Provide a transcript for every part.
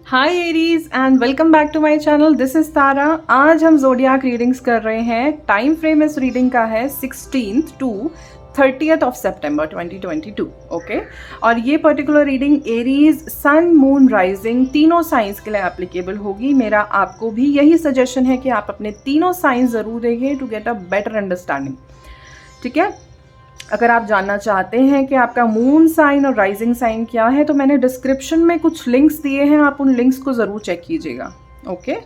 Hi Aries and welcome back to my channel. This is Tara. आज हम जोडियाक readings कर रहे हैं। टाइम फ्रेम इस रीडिंग का है 16th to 30th of September 2022। Okay, और ये particular reading Aries sun moon rising तीनों साइंस के लिए एप्लीकेबल होगी। मेरा आपको भी यही सजेशन है कि आप अपने तीनों साइंस ज़रूर देखें to get a better understanding. ठीक है, अगर आप जानना चाहते हैं कि आपका मून साइन और राइजिंग साइन क्या है तो मैंने डिस्क्रिप्शन में कुछ लिंक्स दिए हैं, आप उन लिंक्स को ज़रूर चेक कीजिएगा। ओके,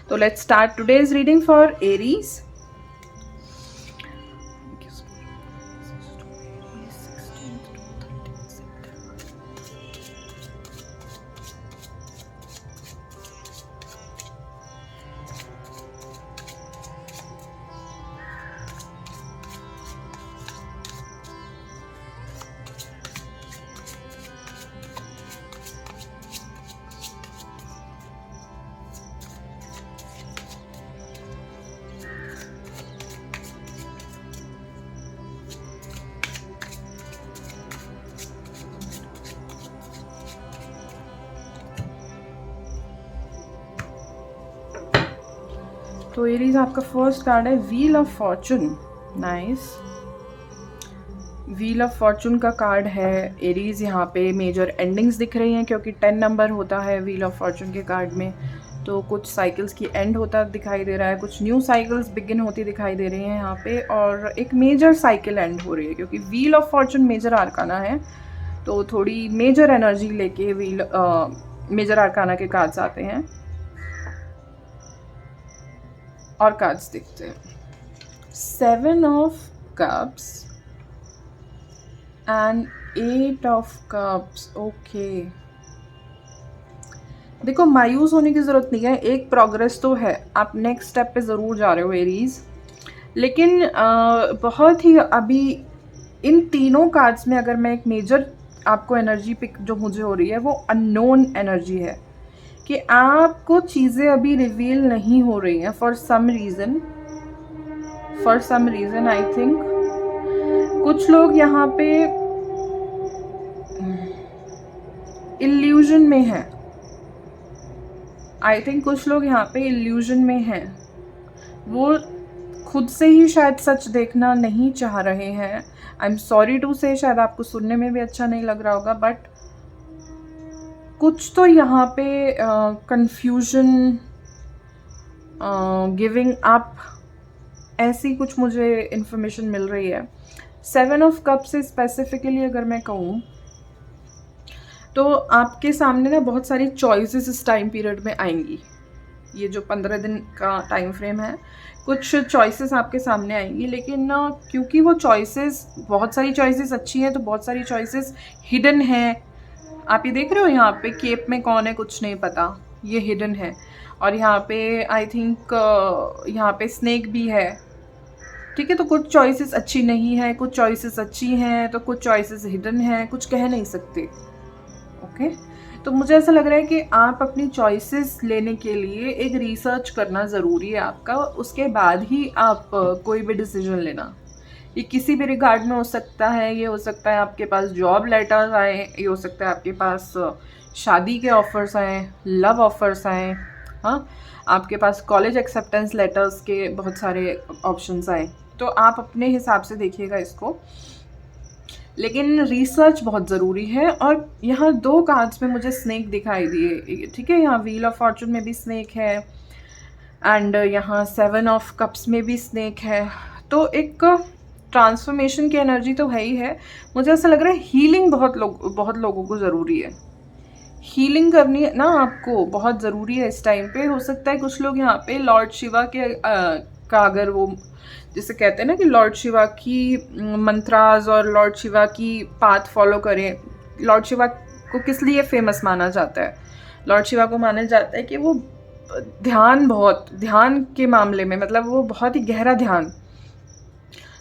तो let's start today's reading for Aries. तो एरीज आपका फर्स्ट कार्ड है wheel of Fortune. Nice, wheel of Fortune का कार्ड है एरीज। यहाँ पे मेजर एंडिंग्स दिख रही हैं क्योंकि 10 नंबर होता है व्हील ऑफ फॉर्चून के कार्ड में। तो कुछ साइकिल्स की एंड होता दिखाई दे रहा है, कुछ न्यू साइकिल्स बिगिन होती दिखाई दे रही हैं यहाँ पे, और एक मेजर साइकिल एंड हो रही है क्योंकि wheel of fortune major arcana है। तो थोड़ी मेजर एनर्जी लेके व्हील मेजर आर्काना के कार्ड्स आते हैं और कार्ड्स दिखते हैं। 7 of cups and 8 of cups. Okay, देखो मायूस होने की ज़रूरत नहीं है, एक प्रोग्रेस तो है, आप नेक्स्ट स्टेप पे ज़रूर जा रहे हो एरीज। लेकिन बहुत ही अभी इन तीनों कार्ड्स में अगर मैं एक मेजर आपको एनर्जी पिक जो मुझे हो रही है वो अननोन एनर्जी है कि आपको चीज़ें अभी रिवील नहीं हो रही हैं for some reason. I think कुछ लोग यहाँ पे इल्यूजन में हैं। कुछ लोग यहाँ पे इल्यूजन में हैं, वो खुद से ही शायद सच देखना नहीं चाह रहे हैं। आई एम सॉरी टू से, शायद आपको सुनने में भी अच्छा नहीं लग रहा होगा, बट कुछ तो यहाँ पे कंफ्यूजन, गिविंग अप, ऐसी कुछ मुझे इन्फॉर्मेशन मिल रही है। 7 ऑफ कप से स्पेसिफिकली अगर मैं कहूँ तो आपके सामने ना बहुत सारी चॉइसेस इस टाइम पीरियड में आएंगी। ये जो 15 दिन का टाइम फ्रेम है, कुछ चॉइसेस आपके सामने आएंगी, लेकिन क्योंकि वो चॉइसेस, बहुत सारी चॉइसेस अच्छी हैं तो बहुत सारी चॉइसेस हिडन हैं। आप ये देख रहे हो यहाँ पे केप में कौन है कुछ नहीं पता, ये हिडन है। और यहाँ पे आई थिंक यहाँ पे स्नेक भी है। ठीक है, तो कुछ चॉइसेस अच्छी नहीं है, कुछ चॉइसेस अच्छी हैं, तो कुछ चॉइसेस हिडन हैं, कुछ कह नहीं सकते। ओके, तो मुझे ऐसा लग रहा है कि आप अपनी चॉइसेस लेने के लिए एक रिसर्च करना ज़रूरी है आपका, उसके बाद ही आप कोई भी डिसीजन लेना। ये किसी भी रिगार्ड में हो सकता है, ये हो सकता है आपके पास जॉब लेटर्स आए, ये हो सकता है आपके पास शादी के ऑफर्स आए, लव ऑफर्स आए, हाँ, आपके पास कॉलेज एक्सेप्टेंस लेटर्स के बहुत सारे ऑप्शंस आए। तो आप अपने हिसाब से देखिएगा इसको, लेकिन रिसर्च बहुत ज़रूरी है। और यहाँ 2 कार्ड्स में मुझे स्नेक दिखाई दिए। ठीक है, यहाँ व्हील ऑफ फॉर्चून में भी स्नेक है एंड यहाँ 7 ऑफ कप्स में भी स्नेक है। तो एक ट्रांसफॉर्मेशन की एनर्जी तो है ही है। मुझे ऐसा लग रहा है हीलिंग बहुत लोगों को ज़रूरी है। हीलिंग करनी है ना आपको, बहुत ज़रूरी है इस टाइम पे। हो सकता है कुछ लोग यहाँ पे लॉर्ड शिवा के का अगर वो जिसे कहते हैं ना कि लॉर्ड शिवा की मंत्राज और लॉर्ड शिवा की पाथ फॉलो करें। लॉर्ड शिवा को किस लिए फेमस माना जाता है? लॉर्ड शिवा को माना जाता है कि वो ध्यान के मामले में, मतलब वो बहुत ही गहरा ध्यान।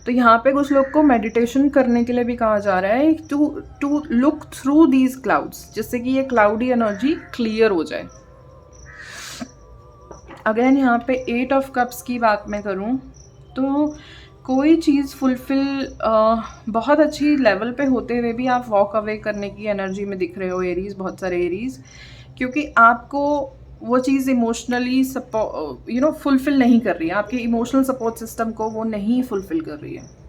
तो यहाँ पे कुछ लोग को मेडिटेशन करने के लिए भी कहा जा रहा है to look through these clouds, जिससे कि ये क्लाउडी एनर्जी क्लियर हो जाए। अगेन यहाँ पे 8 ऑफ कप्स की बात मैं करूँ तो कोई चीज़ फुलफिल बहुत अच्छी लेवल पे होते हुए भी आप वॉक अवे करने की एनर्जी में दिख रहे हो एरीज, बहुत सारे एरीज, क्योंकि आपको वो चीज़ इमोशनली फुलफ़िल नहीं कर रही है, आपके इमोशनल सपोर्ट सिस्टम को वो नहीं फुलफ़िल कर रही है।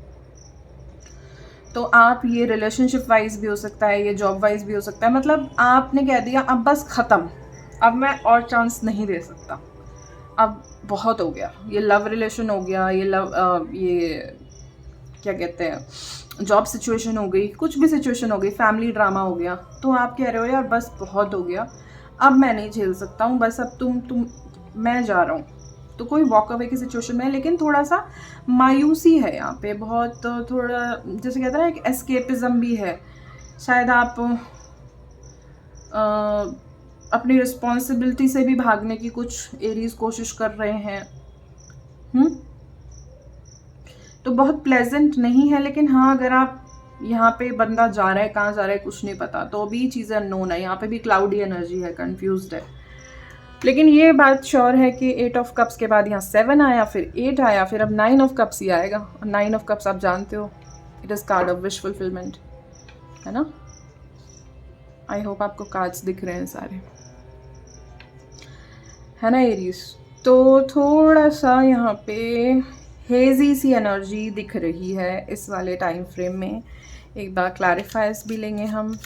तो आप ये रिलेशनशिप वाइज़ भी हो सकता है, ये जॉब वाइज़ भी हो सकता है, मतलब आपने कह दिया अब बस ख़त्म, अब मैं और चांस नहीं दे सकता, अब बहुत हो गया, ये लव रिलेशन हो गया, ये क्या कहते हैं, जॉब सिचुएशन हो गई, कुछ भी सिचुएशन हो गई, फैमिली ड्रामा हो गया, तो आप कह रहे हो यार बस बहुत हो गया, अब मैं नहीं झेल सकता हूँ, बस अब तुम मैं जा रहा हूँ। तो कोई वॉक अवे की सिचुएशन में है, लेकिन थोड़ा सा मायूसी है यहाँ पे, बहुत थोड़ा जैसे कहते हैं ना, एक एस्केपिज्म भी है। शायद आप अपनी रिस्पॉन्सिबिलिटी से भी भागने की कुछ एरीज कोशिश कर रहे हैं। तो बहुत प्लेजेंट नहीं है, लेकिन हाँ अगर आप यहाँ पे बंदा जा रहा है, कहाँ जा रहा है कुछ नहीं पता, तो भी चीज़ें अननोन है, यहाँ पे भी क्लाउडी एनर्जी है, कंफ्यूज्ड है। लेकिन ये बात श्योर है कि 8 ऑफ कप्स के बाद यहाँ 7 आया, फिर 8 आया, फिर अब 9 ऑफ कप्स ही आएगा। और 9 ऑफ कप्स आप जानते हो, it is card of wish fulfilment, है ना। आई होप आपको कार्ड्स दिख रहे हैं सारे, है ना एरीज। तो थोड़ा सा यहाँ पे हेजी सी एनर्जी दिख रही है इस वाले टाइम फ्रेम में। एक बार क्लैरिफायर्स भी लेंगे हम।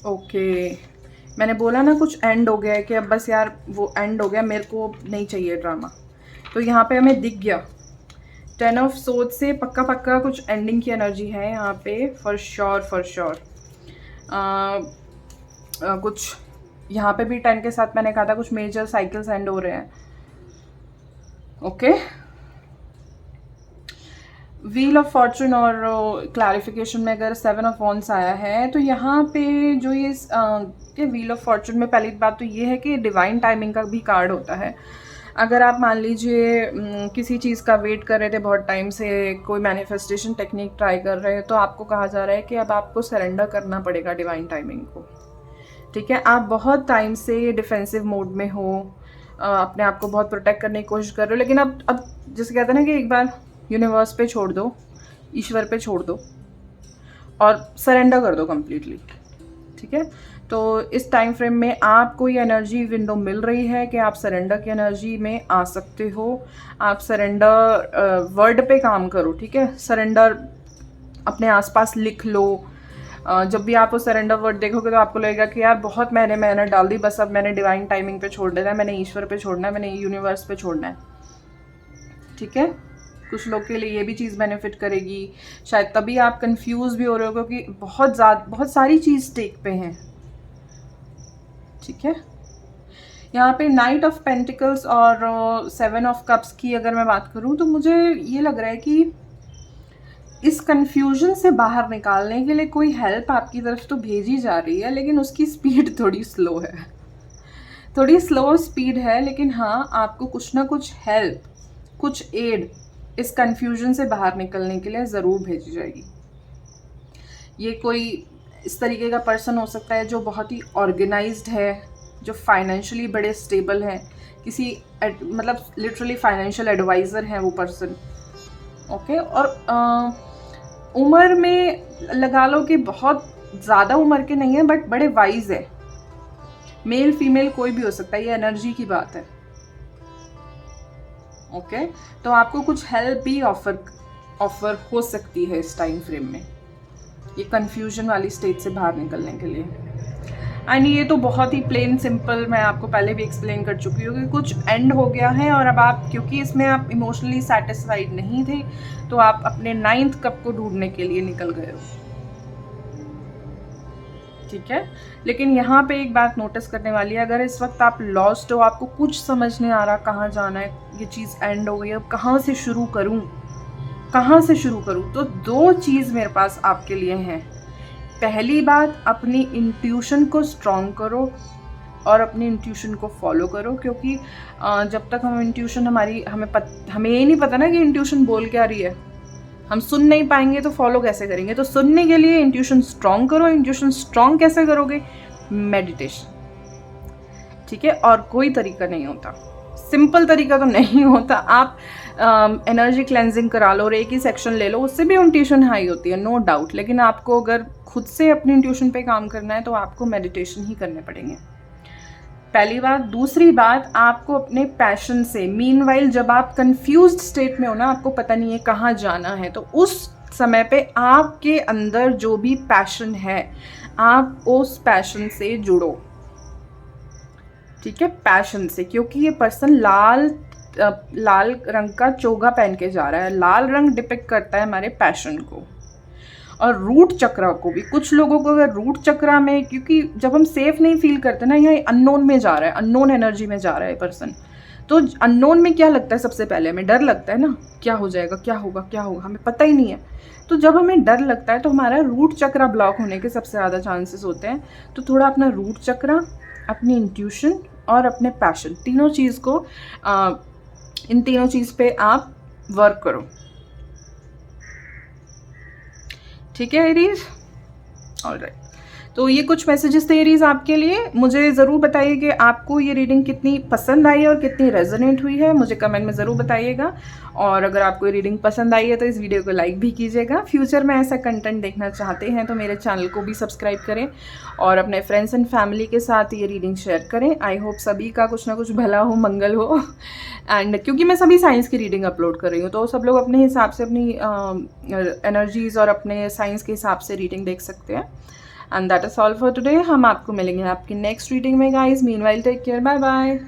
ओके, मैंने बोला ना कुछ एंड हो गया है, कि अब बस यार वो एंड हो गया, मेरे को नहीं चाहिए ड्रामा। तो यहाँ पे हमें दिख गया 10 ऑफ सोर्ड से पक्का पक्का कुछ एंडिंग की एनर्जी है यहाँ पे, फॉर श्योर। कुछ यहाँ पे भी 10 के साथ मैंने कहा था कुछ मेजर साइकिल्स एंड हो रहे हैं। ओके, व्हील ऑफ फॉर्चून और क्लैरिफिकेशन में अगर 7 ऑफ वॉन्ड्स आया है, तो यहाँ पे जो ये व्हील ऑफ फॉर्चून में पहली बात तो ये है कि डिवाइन टाइमिंग का भी कार्ड होता है। अगर आप मान लीजिए किसी चीज़ का वेट कर रहे थे बहुत टाइम से, कोई मैनिफेस्टेशन टेक्निक ट्राई कर रहे हैं, तो आपको कहा जा रहा है कि अब आपको सरेंडर करना पड़ेगा डिवाइन टाइमिंग को। ठीक है, आप बहुत टाइम से डिफेंसिव मोड में हो, अपने आप को बहुत प्रोटेक्ट करने की कोशिश कर रहे हो, लेकिन अब जैसे कहते हैं ना कि एक बार यूनिवर्स पे छोड़ दो, ईश्वर पे छोड़ दो और सरेंडर कर दो कम्प्लीटली। ठीक है, तो इस टाइम फ्रेम में आपको ये एनर्जी विंडो मिल रही है कि आप सरेंडर की एनर्जी में आ सकते हो। आप सरेंडर वर्ड पे काम करो। ठीक है, सरेंडर अपने आसपास लिख लो। जब भी आप वो सरेंडर वर्ड देखोगे तो आपको लगेगा कि यार बहुत मैंने मेहनत डाल दी, बस अब मैंने डिवाइन टाइमिंग पे छोड़ देना है, मैंने ईश्वर पे छोड़ना है, मैंने यूनिवर्स पे छोड़ना है। ठीक है, कुछ लोग के लिए ये भी चीज़ बेनिफिट करेगी। शायद तभी आप कंफ्यूज भी हो रहे हो क्योंकि बहुत सारी चीज़ स्टेक पे हैं। ठीक है, यहाँ पे नाइट ऑफ पेंटिकल्स और 7 ऑफ कप्स की अगर मैं बात करूँ तो मुझे ये लग रहा है कि इस कन्फ्यूजन से बाहर निकालने के लिए कोई हेल्प आपकी तरफ तो भेजी जा रही है, लेकिन उसकी स्पीड थोड़ी स्लो है, थोड़ी स्लो स्पीड है। लेकिन हाँ, आपको कुछ ना कुछ हेल्प, कुछ एड इस कन्फ्यूजन से बाहर निकलने के लिए ज़रूर भेजी जाएगी। ये कोई इस तरीके का पर्सन हो सकता है जो बहुत ही ऑर्गेनाइज्ड है, जो फाइनेंशियली बड़े स्टेबल हैं, किसी मतलब लिटरली फाइनेंशियल एडवाइज़र है वो पर्सन। ओके, और उम्र में लगा लो कि बहुत ज़्यादा उम्र के नहीं है, बट बड़े वाइज है। मेल फीमेल कोई भी हो सकता है, ये एनर्जी की बात है। ओके, तो आपको कुछ हेल्प भी ऑफर हो सकती है इस टाइम फ्रेम में, ये कंफ्यूजन वाली स्टेज से बाहर निकलने के लिए। एंड ये तो बहुत ही प्लेन सिंपल, मैं आपको पहले भी एक्सप्लेन कर चुकी हूँ कि कुछ एंड हो गया है, और अब आप क्योंकि इसमें आप इमोशनली सेटिस्फाइड नहीं थे, तो आप अपने 9th कप को ढूंढने के लिए निकल गए हो। ठीक है, लेकिन यहाँ पे एक बात नोटिस करने वाली है, अगर इस वक्त आप लॉस्ट हो, आपको कुछ समझ नहीं आ रहा कहाँ जाना है, ये चीज़ एंड हो गई, अब कहाँ से शुरू करूँ, तो 2 चीज़ मेरे पास आपके लिए हैं। पहली बात, अपनी इंट्यूशन को स्ट्रॉन्ग करो और अपनी इंट्यूशन को फॉलो करो, क्योंकि जब तक हम इंट्यूशन हमें ये नहीं पता ना कि इंट्यूशन बोल क्या रही है, हम सुन नहीं पाएंगे तो फॉलो कैसे करेंगे। तो सुनने के लिए इंट्यूशन स्ट्रॉन्ग करो। इंट्यूशन स्ट्रॉन्ग कैसे करोगे? मेडिटेशन, ठीक है। और कोई तरीका नहीं होता, सिंपल तरीका तो नहीं होता। आप एनर्जी क्लेंजिंग करा लो, रेकी सेक्शन ले लो, उससे भी इंट्यूशन हाई होती है, नो डाउट। लेकिन आपको अगर खुद से अपनी इंट्यूशन पे काम करना है तो आपको मेडिटेशन ही करने पड़ेंगे, पहली बात। दूसरी बात, आपको अपने पैशन से, मीनवाइल जब आप कंफ्यूज्ड स्टेट में हो ना, आपको पता नहीं है कहाँ जाना है, तो उस समय पे आपके अंदर जो भी पैशन है, आप उस पैशन से जुड़ो, ठीक है, पैशन से। क्योंकि ये पर्सन लाल रंग का चोगा पहन के जा रहा है। लाल रंग डिपिक्ट करता है हमारे पैशन को और रूट चक्रा को भी। कुछ लोगों को अगर रूट चक्रा में, क्योंकि जब हम सेफ नहीं फील करते ना, यहाँ अननोन में जा रहा है, अननोन एनर्जी में जा रहा है पर्सन, तो अननोन में क्या लगता है? सबसे पहले हमें डर लगता है ना, क्या हो जाएगा, क्या होगा, क्या होगा, हमें पता ही नहीं है। तो जब हमें डर लगता है तो हमारा रूट चक्रा ब्लॉक होने के सबसे ज़्यादा चांसेस होते हैं। तो थोड़ा अपना रूट चक्रा, अपनी इंट्यूशन और अपने पैशन, तीनों चीज़ को इन तीनों चीज़ पे आप वर्क करो, ठीक है एरीज। ऑलराइट, तो ये कुछ मैसेजेस थे एरीज आपके लिए। मुझे ज़रूर बताइए कि आपको ये रीडिंग कितनी पसंद आई है और कितनी रेजोनेट हुई है, मुझे कमेंट में ज़रूर बताइएगा। और अगर आपको ये रीडिंग पसंद आई है तो इस वीडियो को लाइक भी कीजिएगा। फ्यूचर में ऐसा कंटेंट देखना चाहते हैं तो मेरे चैनल को भी सब्सक्राइब करें और अपने फ्रेंड्स एंड फैमिली के साथ ये रीडिंग शेयर करें। आई होप सभी का कुछ ना कुछ भला हो, मंगल हो। एंड क्योंकि मैं सभी साइंस की रीडिंग अपलोड कर रही हूँ, तो सब लोग अपने हिसाब से अपनी एनर्जीज़ और अपने साइंस के हिसाब से रीडिंग देख सकते हैं। And that is all for today. हम आपको मिलेंगे आपकी नेक्स्ट रीडिंग में guys. Meanwhile take care, bye bye.